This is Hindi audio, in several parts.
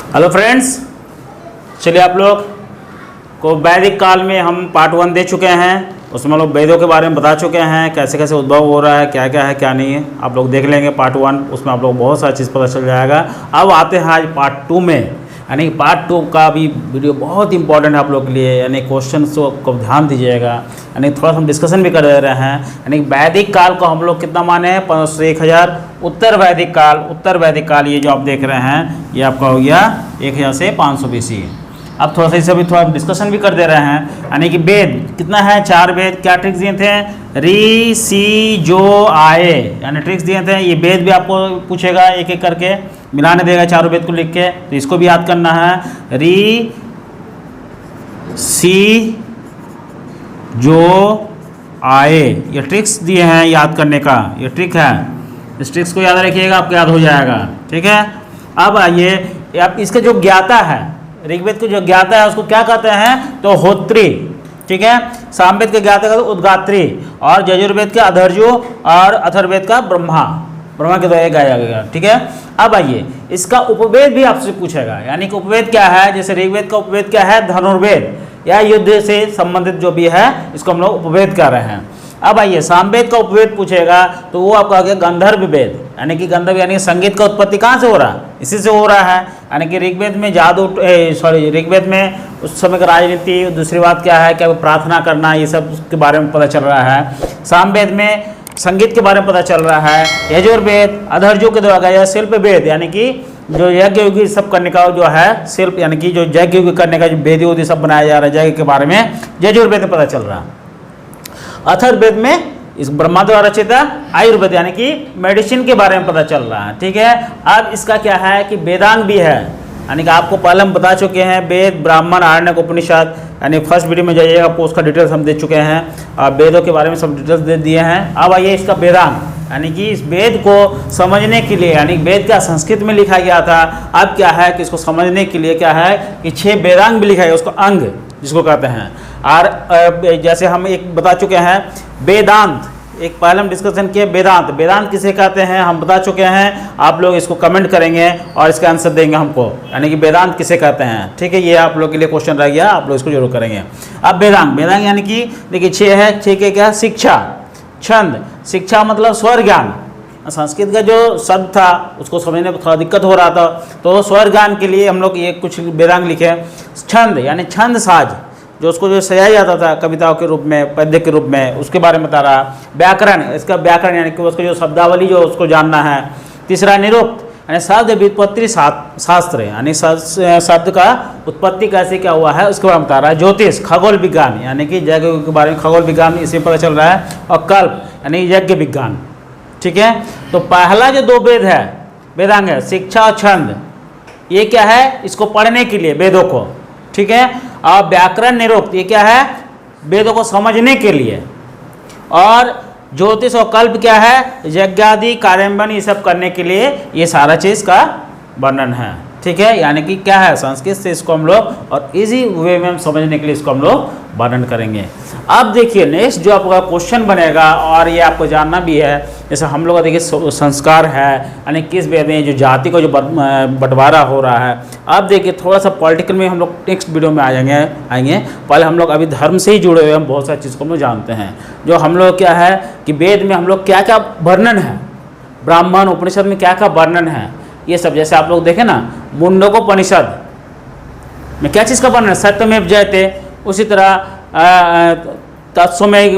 हेलो फ्रेंड्स, चलिए आप लोग को वैदिक काल में हम पार्ट 1 दे चुके हैं। उसमें हम लोग वेदों के बारे में बता चुके हैं, कैसे कैसे उद्भव हो रहा है, क्या क्या है क्या नहीं है। आप लोग देख लेंगे पार्ट 1, उसमें आप लोग बहुत सारी चीज़ पता चल जाएगा। अब आते हैं आज पार्ट 2 में, यानी पार्ट 2 का भी वीडियो बहुत इंपॉर्टेंट है आप लोग के लिए। यानी क्वेश्चन को ध्यान दीजिएगा, यानी थोड़ा सा हम डिस्कशन भी कर दे रहे हैं। यानी वैदिक काल को हम लोग कितना माने हैं, 500 से 1000। उत्तर वैदिक काल ये जो आप देख रहे हैं ये आपका हो गया 1000 से 500 BC। अब थोड़ा सा इसे भी थोड़ा डिस्कशन भी कर दे रहे हैं। यानी कि वेद कितना है, 4 वेद। क्या ट्रिक्स दिए थे, री सी जो आए, यानी ट्रिक्स दिए थे। ये वेद भी आपको पूछेगा एक एक करके, मिलाने देगा चारों वेद को लिख के, तो इसको भी याद करना है। री सी जो आए, ये ट्रिक्स दिए हैं याद करने का, ये ट्रिक है। इस ट्रिक्स को याद रखिएगा, आपको याद हो जाएगा। ठीक है, अब आइए, आप इसका जो ज्ञाता है, ऋग्वेद को जो ज्ञाता है उसको क्या कहते हैं, तो होत्री। ठीक है, सामवेद के ज्ञाता का तो उद्गात्री, और यजुर्वेद का अधर्जु, और अथर्ववेद का ब्रह्मा के द्वारा गाया गया। ठीक है, अब आइए, इसका उपवेद भी आपसे पूछेगा। यानी कि उपवेद क्या है, जैसे ऋग्वेद का उपवेद क्या है, धनुर्वेद या युद्ध से संबंधित जो भी है इसको हम लोग उपवेद कर रहे हैं। अब आइए, सामवेद का उपवेद पूछेगा तो वो आपका गया गंधर्व वेद, यानी कि गंधर्व यानी कि संगीत का उत्पत्ति कहाँ से हो रहा है, इसी से हो रहा है। यानी कि ऋग्वेद में ऋग्वेद में उस समय का राजनीति, दूसरी बात क्या है, क्या प्रार्थना करना, ये सब के बारे में पता चल रहा है। सामवेद में संगीत के बारे में पता चल रहा है। यजुर्वेद अधर्जु के द्वारा गया शिल्प वेद, यानी कि जो यज्ञ युग सब करने का जो है शिल्प, यानी कि जो यज्ञ युग करने का जो वेद उद सब बनाया जा रहा है यज्ञ के बारे में, यजुर्वेद में पता चल रहा है। अथर्ववेद में इस ब्रह्मा द्वारा रचित आयुर्वेद, यानी कि मेडिसिन के बारे में पता चल रहा है। ठीक है, अब इसका क्या है कि वेदांग भी है, यानी कि आपको पहले हम बता चुके हैं वेद, ब्राह्मण, आरण्यक, उपनिषद, यानी फर्स्ट वीडियो में जाइएगा, आपको उसका डिटेल्स हम दे चुके हैं। वेदों के बारे में सब डिटेल्स दे दिए हैं। अब आइए इसका वेदांग, यानी कि इस वेद को समझने के लिए, यानी वेद क्या संस्कृत में लिखा गया था, अब क्या है कि इसको समझने के लिए क्या है कि 6 वेदांग भी लिखा है, उसको अंग जिसको कहते हैं। और जैसे हम एक बता चुके हैं वेदांत, एक पहले हम डिस्कशन किए वेदांत किसे कहते हैं हम बता चुके हैं। आप लोग इसको कमेंट करेंगे और इसका आंसर देंगे हमको, यानी कि वेदांत किसे कहते हैं। ठीक है, ये आप लोग के लिए क्वेश्चन रह गया, आप लोग इसको जरूर करेंगे। अब वेदांग यानी कि देखिए 6 है। 6 के क्या, शिक्षा, छंद, शिक्षा मतलब स्वर ज्ञान। संस्कृत का जो शब्द था उसको समझने में थोड़ा दिक्कत हो रहा था, तो स्वर ज्ञान के लिए हम लोग ये कुछ वेदांग लिखे। छंद यानी छंद साज, जो उसको जो सजाया जाता था कविताओं के रूप में, पद्य के रूप में, उसके बारे में बता रहा। व्याकरण, इसका व्याकरण यानी कि उसको जो शब्दावली जो उसको जानना है। तीसरा निरुक्त, यानी शब्द व्युत्पत्ति शास्त्र, यानी शब्द का उत्पत्ति कैसे क्या हुआ है उसके बारे में बता रहा है। ज्योतिष, खगोल विज्ञान, यानी कि यज्ञ के बारे में खगोल विज्ञान इसमें पता चल रहा है। और कल्प यानी यज्ञ विज्ञान। ठीक है, तो पहला जो 2 वेद है वेदांग है, शिक्षा और छंद, ये क्या है, इसको पढ़ने के लिए वेदों को। ठीक है, और व्याकरण निरुक्त, ये क्या है, वेदों को समझने के लिए। और ज्योतिष और कल्प क्या है, यज्ञादि कार्यान्वयन ये सब करने के लिए, ये सारा चीज़ का वर्णन है। ठीक है, यानी कि क्या है, संस्कृत से इसको हम लोग और इजी वे में हम समझने के लिए इसको हम लोग वर्णन करेंगे। अब देखिए नेक्स्ट जो आपका क्वेश्चन बनेगा, और ये आपको जानना भी है, जैसे हम लोग का देखिए संस्कार है, यानी किस वेद में जो जाति को जो बंटवारा हो रहा है। अब देखिए थोड़ा सा पॉलिटिकल में हम लोग नेक्स्ट वीडियो में आएंगे। पहले हम लोग अभी धर्म से ही जुड़े हुए हम बहुत सारी चीज़ को हम लोग जानते हैं। जो हम लोग क्या है कि वेद में हम लोग क्या क्या वर्णन है, ब्राह्मण उपनिषद में क्या क्या वर्णन है, ये सब। जैसे आप लोग देखें ना, मुंडकोपनिषद में क्या चीज़ का वर्णन है, सत्यमेव जयते। उसी तरह तत्समय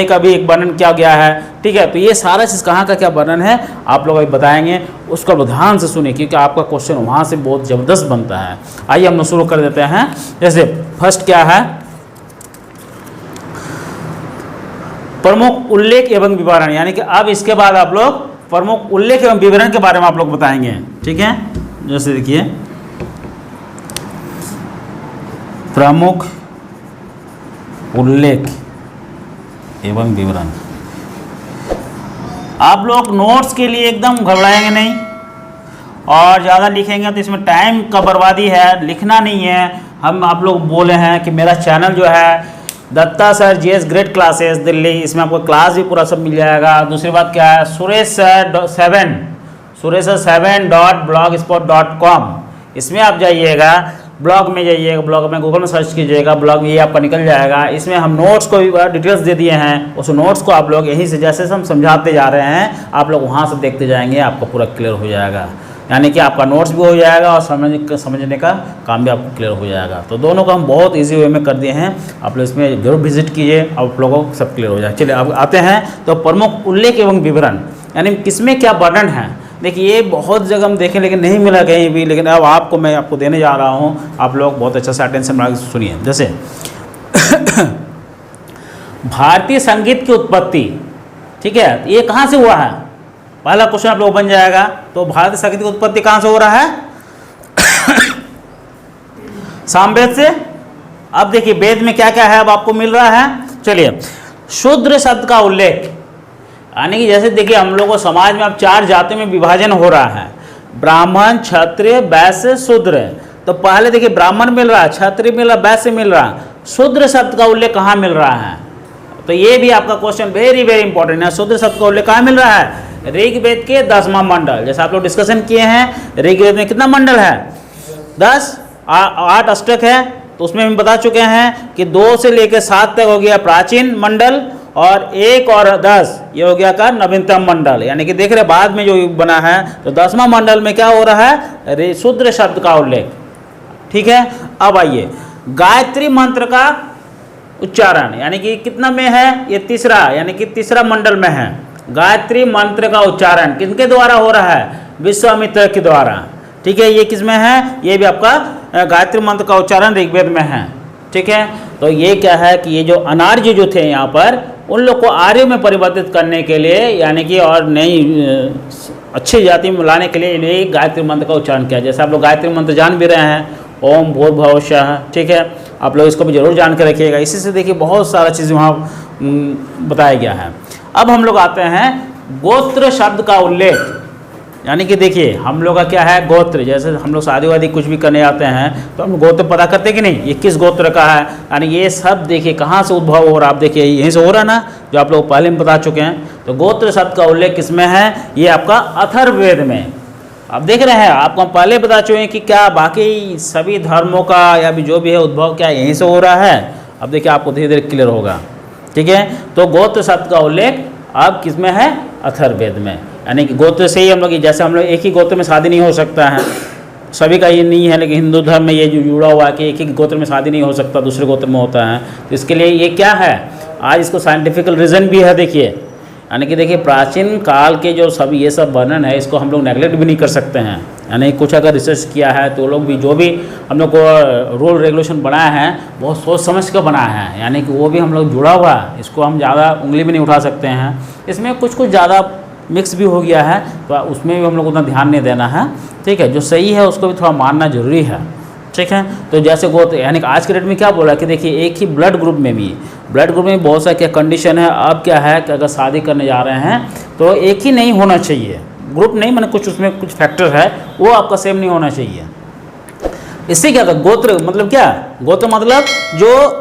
का भी एक वर्णन किया गया है। ठीक है, तो ये सारा चीज़ कहाँ का क्या वर्णन है आप लोग अभी बताएंगे, उसको आप ध्यान से सुनिए, क्योंकि आपका क्वेश्चन वहाँ से बहुत ज़बरदस्त बनता है। आइए हम लोग शुरू कर देते हैं। जैसे फर्स्ट क्या है, प्रमुख उल्लेख एवं विवरण, यानी कि अब इसके बाद आप लोग प्रमुख उल्लेख एवं विवरण के बारे में आप लोग बताएंगे। ठीक है, जैसे देखिए प्रमुख उल्लेख एवं विवरण। आप लोग नोट्स के लिए एकदम घबराएंगे नहीं, और ज़्यादा लिखेंगे तो इसमें टाइम का बर्बादी है, लिखना नहीं है। हम आप लोग बोले हैं कि मेरा चैनल जो है Datta sir GS great classes Delhi, इसमें आपको क्लास भी पूरा सब मिल जाएगा। दूसरी बात क्या है, सुरेश सर suresha7.blogspot.com, इसमें आप जाइएगा, ब्लॉग में जाइएगा, ब्लॉग में गूगल में सर्च कीजिएगा, ब्लॉग ये आपका निकल जाएगा। इसमें हम नोट्स को भी डिटेल्स दे दिए हैं, उस नोट्स को आप लोग यहीं से जैसे हम समझाते जा रहे हैं आप लोग वहाँ से देखते जाएंगे, आपको पूरा क्लियर हो जाएगा। यानी कि आपका नोट्स भी हो जाएगा और समझने का काम भी आपको क्लियर हो जाएगा। तो दोनों को हम बहुत ईजी वे में कर दिए हैं, आप लोग इसमें जरूर विजिट कीजिए, आप लोगों को सब क्लियर हो जाए। चलिए अब आते हैं तो प्रमुख उल्लेख एवं विवरण, यानी किसमें क्या वर्णन है। देखिए ये बहुत जगह हम देखें लेकिन नहीं मिला कहीं भी, लेकिन अब मैं आपको देने जा रहा हूँ, आप लोग बहुत अच्छा सा अटेंशन बना के सुनिए। जैसे भारतीय संगीत की उत्पत्ति, ठीक है, ये कहाँ से हुआ है, पहला क्वेश्चन आप लोग बन जाएगा। तो भारतीय संगीत की उत्पत्ति कहाँ से हो रहा है सामवेद से। अब देखिए वेद में क्या क्या है अब आपको मिल रहा है। चलिए शूद्र शब्द का उल्लेख, यानी कि जैसे देखिए हम लोगों को समाज में अब 4 जातियों में विभाजन हो रहा है, ब्राह्मण, क्षत्रिय, वैश्य, शूद्र। तो पहले देखिए ब्राह्मण मिल रहा है, क्षत्रिय मिल रहा है, वैश्य मिल रहा है, शूद्र शब्द का उल्लेख कहाँ मिल रहा है। तो ये भी आपका क्वेश्चन वेरी वेरी इंपॉर्टेंट है। शूद्र शब्द का उल्लेख कहाँ मिल रहा है, ऋग्वेद के 10वां मंडल। जैसे आप लोग डिस्कशन किए हैं, ऋग्वेद में कितना मंडल है, 10, 8 अष्टक है। तो उसमें हम बता चुके हैं कि 2 से लेकर 7 तक हो गया प्राचीन मंडल, और 1 और 10 ये हो गया का नवीनतम मंडल। यानी कि देख रहे बाद में जो बना है, तो 10वां मंडल में क्या हो रहा है, शूद्र शब्द का उल्लेख। ठीक है, अब आइए गायत्री मंत्र का उच्चारण, यानी कि कितना में है, ये तीसरा, यानी कि तीसरा मंडल में है। गायत्री मंत्र का उच्चारण किनके द्वारा हो रहा है, विश्वामित्र के द्वारा। ठीक है, ये किस में है, ये भी आपका गायत्री मंत्र का उच्चारण ऋग्वेद में है। ठीक है, तो ये क्या है कि ये जो अनार्य जो थे यहाँ पर, उन लोग को आर्य में परिवर्तित करने के लिए, यानी कि और नई अच्छी जाति में लाने के लिए इन्हें गायत्री मंत्र का उच्चारण किया। जैसे आप लोग गायत्री मंत्र जान भी रहे हैं, ओम भूर्भुवः स्वः। ठीक है, आप लोग इसको भी जरूर जान कर रखिएगा। इसी से देखिए बहुत सारा चीज़ वहाँ बताया गया है। अब हम लोग आते हैं गोत्र शब्द का उल्लेख, यानी कि देखिए हम लोग का क्या है, गोत्र। जैसे हम लोग शादी वादी कुछ भी करने आते हैं तो हम गोत्र पता करते हैं कि नहीं, ये किस गोत्र का है। यानी ये सब देखिए कहाँ से उद्भव हो रहा है, आप देखिए यहीं से हो रहा ना, जो आप लोग पहले में बता चुके हैं। तो गोत्र शब्द का उल्लेख किसमें है, ये आपका अथर्ववेद में। आप देख रहे हैं, आपको हम पहले बता चुके हैं कि क्या बाकी सभी धर्मों का या भी जो भी है उद्भव क्या यहीं से हो रहा है। अब देखिए आपको धीरे धीरे क्लियर होगा। ठीक है, तो गोत्र शब्द का उल्लेख अब किसमें है, अथर्ववेद में। यानी कि गोत्र से ही हम लोग, जैसे हम लोग एक ही गोत्र में शादी नहीं हो सकता है, सभी का ये नहीं है, लेकिन हिंदू धर्म में ये जो जुड़ा हुआ है कि एक ही गोत्र में शादी नहीं हो सकता, दूसरे गोत्र में होता है। तो इसके लिए ये क्या है, आज इसको साइंटिफिकल रीज़न भी है। देखिए यानी कि देखिए प्राचीन काल के जो सब ये सब वर्णन है, इसको हम लोग नेगलेक्ट भी नहीं कर सकते हैं। यानी कुछ अगर रिसर्च किया है तो लोग भी जो भी हम लोग को रूल रेगुलेशन बनाया है बहुत सोच समझ कर बनाया है, यानी कि वो भी हम लोग जुड़ा हुआ है, इसको हम ज़्यादा उंगली भी नहीं उठा सकते हैं। इसमें कुछ ज़्यादा मिक्स भी हो गया है, तो उसमें भी हम लोग उतना ध्यान नहीं देना है। ठीक है, जो सही है उसको भी थोड़ा मानना जरूरी है। ठीक है, तो जैसे गोत्र, यानी कि आज के डेट में क्या बोला कि देखिए एक ही ब्लड ग्रुप में भी, ब्लड ग्रुप में बहुत सा क्या कंडीशन है। अब क्या है कि अगर शादी करने जा रहे हैं तो एक ही नहीं होना चाहिए, ग्रुप नहीं, मैंने कुछ उसमें कुछ फैक्टर है वो आपका सेम नहीं होना चाहिए। इससे क्या था, गोत्र मतलब क्या, गोत्र मतलब जो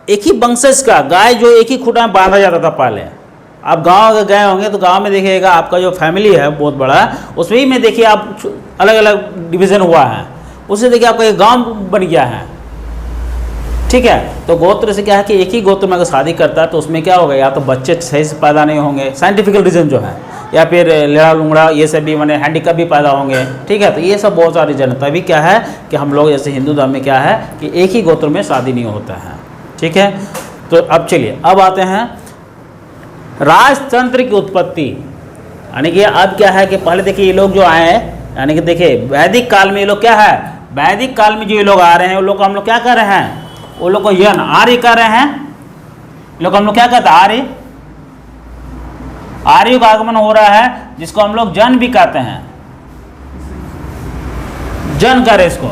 एक ही वंशज का गाय जो एक ही खूंटा में बांधा जाता था पहले। आप गांव अगर गए होंगे तो गांव में देखिएगा आपका जो फैमिली है बहुत बड़ा, उसमें में देखिए आप अलग अलग डिवीज़न हुआ है, उससे देखिए आपका एक गांव बन गया है। ठीक है, तो गोत्र से क्या है कि एक ही गोत्र में अगर शादी करता है तो उसमें क्या होगा, या तो बच्चे सही से पैदा नहीं होंगे, साइंटिफिकल रीज़न जो है, या फिर लेड़ा लुंगड़ा ये सब भी मैंने हैंडीकैप भी पैदा होंगे। ठीक है, तो ये सब बहुत सारा रीज़न है। तभी क्या है कि हम लोग जैसे हिंदू धर्म में क्या है कि एक ही गोत्र में शादी नहीं होता है। ठीक है, तो अब चलिए अब आते हैं राजतंत्र की उत्पत्ति। यानी कि अब क्या है कि पहले देखिए ये लोग जो आए हैं, यानी कि देखिए वैदिक काल में ये लोग क्या है, वैदिक काल में जो ये लोग आ रहे हैं उन लोग को हम लोग क्या कर रहे हैं, वो लोग को यन आर्य कर रहे हैं। लोग हम लोग क्या कहते हैं, आर्य, आर्य का आगमन हो रहा है, जिसको हम लोग जन भी कहते हैं, जन करे इसको।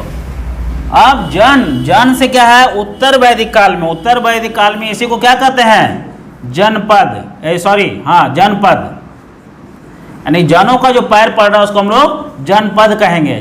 अब जन से क्या है, उत्तर वैदिक काल में, उत्तर वैदिक काल में इसी को क्या कहते हैं, जनपद, जनपद, यानी जनों का जो पैर पड़ रहा है उसको हम लोग जनपद कहेंगे,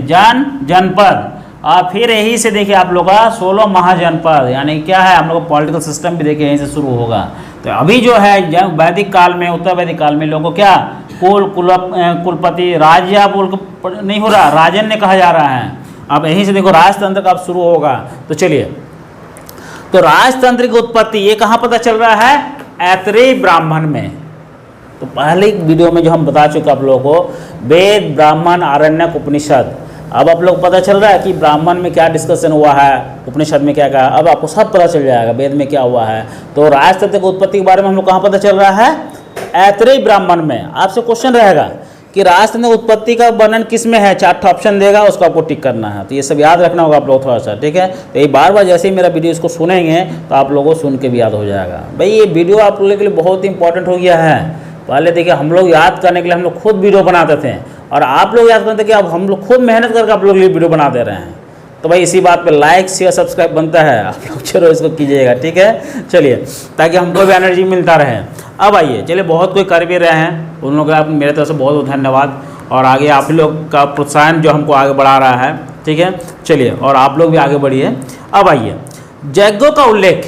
जनपद। और फिर यही से देखिए आप लोग का 16 महाजनपद, यानी क्या है, हम लोग पॉलिटिकल सिस्टम भी देखिए यहीं से शुरू होगा। तो अभी जो है वैदिक काल में, उत्तर वैदिक काल में लोगों को क्या कुलपति, राजा बोल नहीं हो रहा, राजन ने कहा जा रहा है। अब यहीं से देखो राजतंत्र का अब शुरू होगा। तो चलिए, तो राजतंत्र की उत्पत्ति ये कहाँ पता चल रहा है? ऐतरेय ब्राह्मण में। तो पहले वीडियो में जो हम बता चुके आप लोगों को, वेद, ब्राह्मण, आरण्यक, उपनिषद। अब आप लोग पता चल रहा है कि ब्राह्मण में क्या डिस्कशन हुआ है, उपनिषद में क्या कहा, अब आपको सब पता चल जाएगा वेद में क्या हुआ है। तो राजतंत्र की उत्पत्ति के बारे में हम लोग कहाँ पता चल रहा है? ऐतरेय ब्राह्मण में। आपसे क्वेश्चन रहेगा कि राजतंत्र उत्पत्ति का वर्णन किस में है, 4 ऑप्शन देगा, उसको आपको टिक करना है। तो ये सब याद रखना होगा आप लोग थोड़ा सा, ठीक है। तो ये बार बार जैसे ही मेरा वीडियो इसको सुनेंगे तो आप लोगों को सुन के भी याद हो जाएगा। भाई ये वीडियो आप लोगों के लिए बहुत ही इंपॉर्टेंट हो गया है। पहले देखिए हम लोग याद करने के लिए हम लोग खुद वीडियो बनाते थे, और आप लोग याद करते थे कि अब हम लोग खुद मेहनत करके आप लोग के लिए वीडियो बना दे रहे हैं। तो भाई इसी बात पे लाइक, शेयर, सब्सक्राइब बनता है, आप लोग चलो इसको कीजिएगा, ठीक है। चलिए, ताकि हमको भी एनर्जी मिलता रहे। अब आइए, चलिए, बहुत कोई कर भी रहे हैं, उन लोगों का मेरे तरफ से बहुत बहुत धन्यवाद, और आगे आप लोग का प्रोत्साहन जो हमको आगे बढ़ा रहा है, ठीक है। चलिए, और आप लोग भी आगे बढ़िए। अब आइए, यज्ञों का उल्लेख।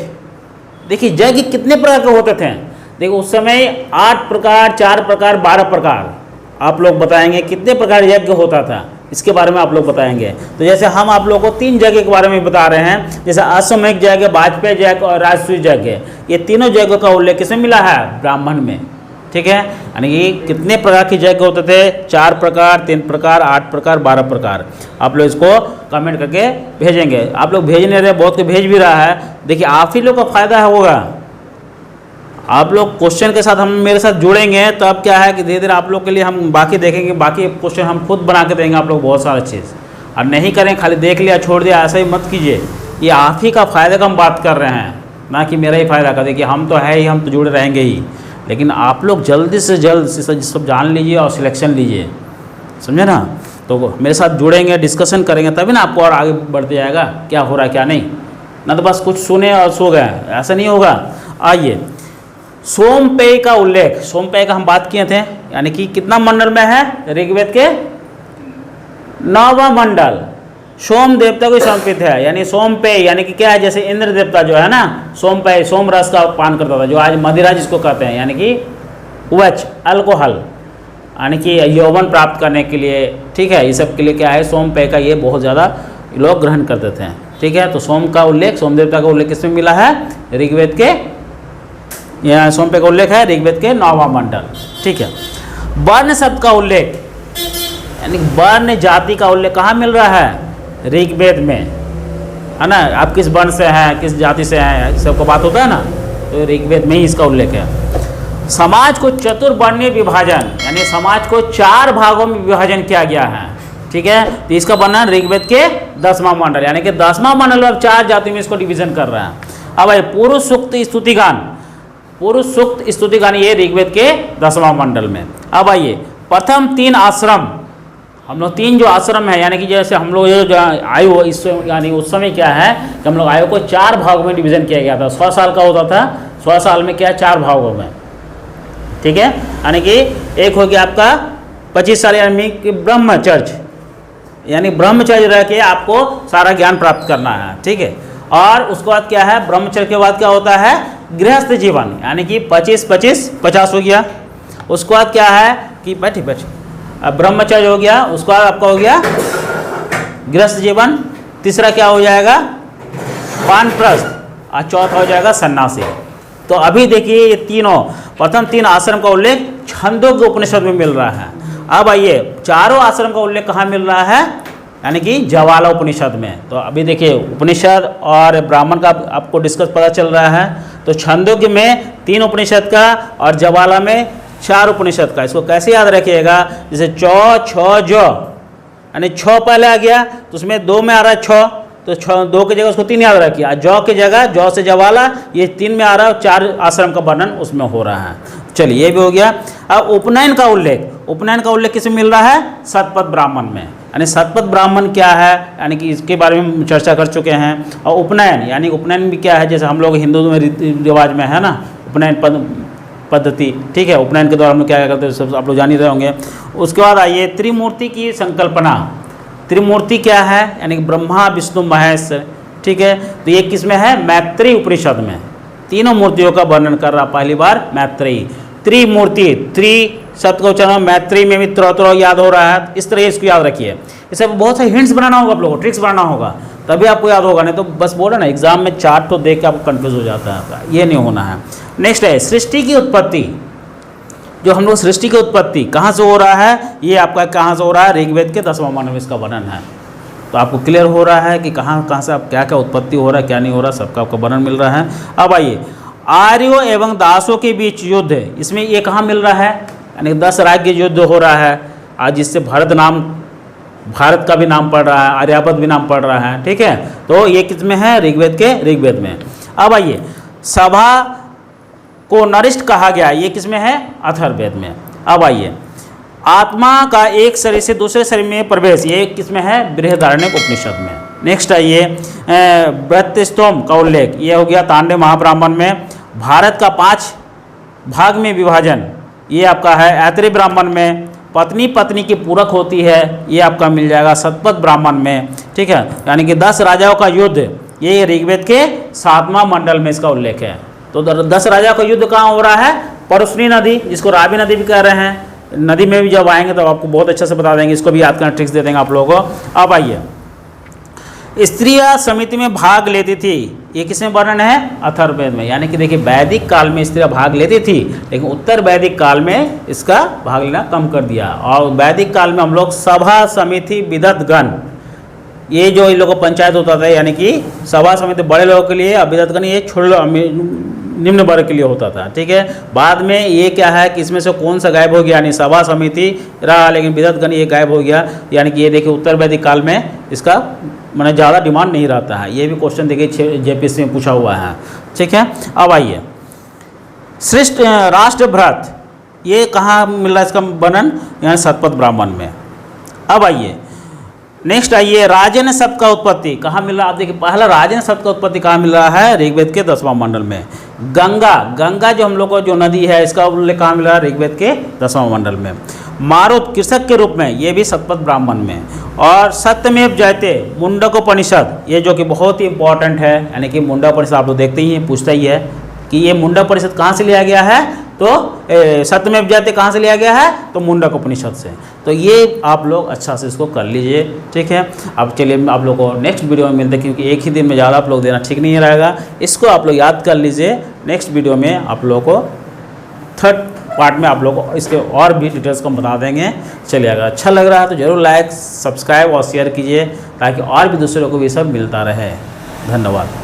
देखिए यज्ञ कितने प्रकार के होते थे। देखो उस समय 8 प्रकार, 4 प्रकार, 12 प्रकार आप लोग बताएंगे कितने प्रकार यज्ञ होता था, इसके बारे में आप लोग बताएंगे। तो जैसे हम आप लोगों को 3 यज्ञ के बारे में बता रहे हैं, जैसे अश्वमेध यज्ञ, वाजपेयी यज्ञ और राजसूय यज्ञ। ये तीनों यज्ञों का उल्लेख किसमें मिला है? ब्राह्मण में, ठीक है। यानी कि कितने प्रकार के यज्ञ होते थे? 4 प्रकार, 3 प्रकार, 8 प्रकार, 12 प्रकार। आप लोग इसको कमेंट करके भेजेंगे। आप लोग भेज नहीं रहे, बहुत कोई भेज भी रहा है। देखिए आप ही लोग का फायदा होगा, आप लोग क्वेश्चन के साथ हम मेरे साथ जुड़ेंगे तो अब क्या है कि धीरे धीरे आप लोग के लिए हम बाकी देखेंगे, बाकी क्वेश्चन हम खुद बना के देंगे आप लोग बहुत सारा चीज़। और नहीं करें खाली देख लिया छोड़ दिया, ऐसा ही मत कीजिए। ये आप ही का फ़ायदा का हम बात कर रहे हैं, ना कि मेरा ही फ़ायदा का। देखिए हम तो है ही, हम तो जुड़े रहेंगे ही, लेकिन आप लोग जल्दी से जल्द सब जान लीजिए और सिलेक्शन लीजिए, समझे ना। तो मेरे साथ जुड़ेंगे, डिस्कशन करेंगे, तभी ना आपको और आगे बढ़ते जाएगा क्या हो रहा है क्या नहीं। ना तो बस कुछ सुने और सो गए, ऐसा नहीं होगा। आइए, सोमपेय का उल्लेख। सोमपेय का हम बात किए थे, यानी कि कितना मंडल में है? ऋग्वेद के 9वां मंडल सोम देवता को समर्पित है। यानी सोमपेय यानी कि क्या है? जैसे इंद्र देवता जो है ना, सोमपेय सोम रस का पान करता था, जो आज मदिरा जिसको कहते हैं, यानी कि वच अल्कोहल, यानी कि यौवन प्राप्त करने के लिए, ठीक है, ये सब के लिए क्या है? सोमपेय का ये बहुत ज़्यादा लोग ग्रहण करते थे, ठीक है। तो सोम का उल्लेख, सोम देवता का उल्लेख किसमें मिला है? ऋग्वेद के, यहाँ सोमपेय का उल्लेख है ऋग्वेद के 9वां मंडल, ठीक है। वर्ण शब्द का उल्लेख, यानी वर्ण जाति का उल्लेख कहाँ मिल रहा है? ऋग्वेद में, है ना। आप किस वर्ण से हैं, किस जाति से हैं, सबको बात होता है ना, तो ऋग्वेद में ही इसका उल्लेख है। समाज को चतुर्वर्णीय विभाजन, यानी समाज को 4 भागों में विभाजन किया गया है, ठीक है। तो इसका वर्णन ऋग्वेद के 10वां मंडल, यानी कि 10वां मंडल अब 4 जाति में इसको डिवीजन कर रहा है। अब आइए, पुरुष सूक्त स्तुतिगान। पुरुष सूक्त स्तुतिगान ये ऋग्वेद के 10वां मंडल में। अब आइए, प्रथम 3 आश्रम। हम लोग 3 जो आश्रम है, यानी कि जैसे हम लोग जो आयु इस यानी उस समय क्या है कि हम लोग आयु को 4 भागों में डिवीजन किया गया था। 100 साल का होता था, 100 साल में क्या 4 भागों में, ठीक है। यानी कि एक हो गया आपका 25 साल, यानी कि ब्रह्मचर्य, यानी ब्रह्मचर्य रह के आपको सारा ज्ञान प्राप्त करना है, ठीक है। और उसके बाद क्या है? ब्रह्मचर्य के बाद क्या होता है? गृहस्थ जीवन, यानी कि 25-25 50 हो गया। उसके बाद क्या है कि बैठे अब ब्रह्मचर्य हो गया, उसके बाद आपका हो गया गृहस्थ जीवन। तीसरा क्या हो जाएगा? वानप्रस्थ, और चौथा हो जाएगा सन्यासी। तो अभी देखिए ये तीनों, प्रथम 3 आश्रम का उल्लेख छंदोग्य उपनिषद में मिल रहा है। अब आइए, 4 आश्रम का उल्लेख कहाँ मिल रहा है? यानी कि ज्वाला उपनिषद में। तो अभी देखिए उपनिषद और ब्राह्मण का आपको डिस्कस पता चल रहा है। तो छंदोग्य में 3 उपनिषद का और ज्वाला में 4 उपनिषद का। इसको कैसे याद रखिएगा? जैसे चौ, छ, जो, यानी 6 पहले आ गया तो उसमें 2 में आ रहा है 6, तो 2 की जगह उसको 3 याद रखिए। जौ की जगह जौ से ज्वाला, ये 3 में आ रहा है, 4 आश्रम का वर्णन उसमें हो रहा है। चलिए ये भी हो गया। अब उपनयन का उल्लेख, उपनयन का उल्लेख किसमें मिल रहा है? शतपथ ब्राह्मण में। यानी शतपथ ब्राह्मण क्या है, यानी कि इसके बारे में हम चर्चा कर चुके हैं। और उपनयन, यानी उपनयन भी क्या है? जैसे हम लोग हिंदू में रीति रिवाज में है ना उपनयन पद्धति, ठीक है। उपनयन के दौरान हम लोग क्या करते हैं सब आप लोग जान ही रहे होंगे। उसके बाद आइए, त्रिमूर्ति की संकल्पना। त्रिमूर्ति क्या है? यानी कि ब्रह्मा विष्णु महेश, ठीक है। तो ये किस में है? मैत्रेयी उपनिषद में। तीनों मूर्तियों का वर्णन कर रहा पहली बार मैत्रेयी। त्रिमूर्ति, त्रि शब्द का उच्चारण मैत्री में भी त्रो याद हो रहा है, इस तरह इसको याद रखिए। इसे बहुत से हिंट्स बनाना होगा आप लोगों को, ट्रिक्स बनाना होगा, तभी आपको याद होगा, नहीं तो बस बोला ना एग्जाम में चार्ट तो देख के आपको कंफ्यूज हो जाता है आपका, ये नहीं होना है। नेक्स्ट है सृष्टि की उत्पत्ति। जो हम लोग सृष्टि की उत्पत्ति कहाँ से हो रहा है, ये आपका कहाँ से हो रहा है, ऋग्वेद के 10वां मंडल में इसका वर्णन है। तो आपको क्लियर हो रहा है कि कहाँ से आप क्या क्या उत्पत्ति हो रहा है, क्या नहीं हो रहा, सबका आपको वर्णन मिल रहा है। अब आइए आर्यों एवं दासों के बीच युद्ध, इसमें ये कहाँ मिल रहा है, यानी 10 राज्य युद्ध हो रहा है आज, जिससे भारत का भी नाम पड़ रहा है, आर्यावर्त भी नाम पड़ रहा है, ठीक है। तो ये किस में है, ऋग्वेद में। अब आइए सभा को नरिष्ठ कहा गया, ये किस में है, अथर्ववेद में। अब आइए आत्मा का एक शरीर से दूसरे शरीर में प्रवेश, ये किस में है, बृहदारण्यक उपनिषद में। नेक्स्ट आइए व्रतस्तोम का उल्लेख, ये हो गया तांडव महाब्राह्मण में। भारत का 5 भाग में विभाजन, ये आपका है ऐतरेय ब्राह्मण में। पत्नी पत्नी की पूरक होती है, ये आपका मिल जाएगा शतपथ ब्राह्मण में, ठीक है। यानी कि 10 राजाओं का युद्ध, ये ऋग्वेद के 7वां मंडल में इसका उल्लेख है। तो 10 राजाओं का युद्ध कहाँ हो रहा है, परशुनी नदी, जिसको रावी नदी भी कह रहे हैं, नदी में भी जब आएंगे तो आपको बहुत अच्छे से बता देंगे, इसको भी याद करना ट्रिक्स दे देंगे आप लोगों को। अब आइए स्त्रियां समिति में भाग लेती थी, ये किसमें वर्णन है, अथर्ववेद में। यानी कि देखिए वैदिक काल में स्त्रियां भाग लेती थी, लेकिन उत्तर वैदिक काल में इसका भाग लेना कम कर दिया। और वैदिक काल में हम लोग सभा समिति विदत गण, ये जो इन लोगों को पंचायत होता था, यानी कि सभा समिति बड़े लोगों के लिए, विदत गण ये छोटे निम्न वर्ग के लिए होता था, ठीक है। बाद में ये क्या है कि इसमें से कौन सा गायब हो गया, यानी सभा समिति रहा, लेकिन विदत गण ये गायब हो गया। यानी कि ये देखिए उत्तर वैदिक काल में इसका मैंने ज़्यादा डिमांड नहीं रहता है। ये भी क्वेश्चन देखिए जेपीएससी में पूछा हुआ है, ठीक है। अब आइए श्रेष्ठ राष्ट्रभ्रत, ये कहाँ मिल रहा है इसका वर्णन, यानी शतपथ ब्राह्मण में। अब आइए नेक्स्ट आइए राजन शब्द का उत्पत्ति कहाँ मिल रहा है, आप देखिए पहला राजन शब्द का उत्पत्ति कहाँ मिल रहा है, ऋग्वेद के 10वां मंडल में। गंगा जो हम लोग को जो नदी है, इसका उल्लेख कहाँ मिल रहा है, ऋग्वेद के 10वां मंडल में। मारुत कृषक के रूप में, ये भी शतपथ ब्राह्मण में। और सत्यमेव जयते मुंडकोपनिषद, ये जो कि बहुत ही इंपॉर्टेंट है, यानी कि मुंडकोपनिषद आप लोग देखते ही हैं, पूछता ही है कि ये मुंडकोपनिषद कहाँ से लिया गया है, तो सत्यमेव जयते कहाँ से लिया गया है, तो मुंडकोपनिषद से। तो ये आप लोग अच्छा से इसको कर लीजिए, ठीक है। अब चलिए आप लोग को नेक्स्ट वीडियो में मिलते हैं, क्योंकि एक ही दिन में ज़्यादा आप लोग देना ठीक नहीं रहेगा। इसको आप लोग याद कर लीजिए, नेक्स्ट वीडियो में आप लोगों को 3rd पार्ट में आप लोग को इसके और भी डिटेल्स को बता देंगे। चलिए अगर अच्छा लग रहा है तो ज़रूर लाइक सब्सक्राइब और शेयर कीजिए, ताकि और भी दूसरों को भी सब मिलता रहे। धन्यवाद।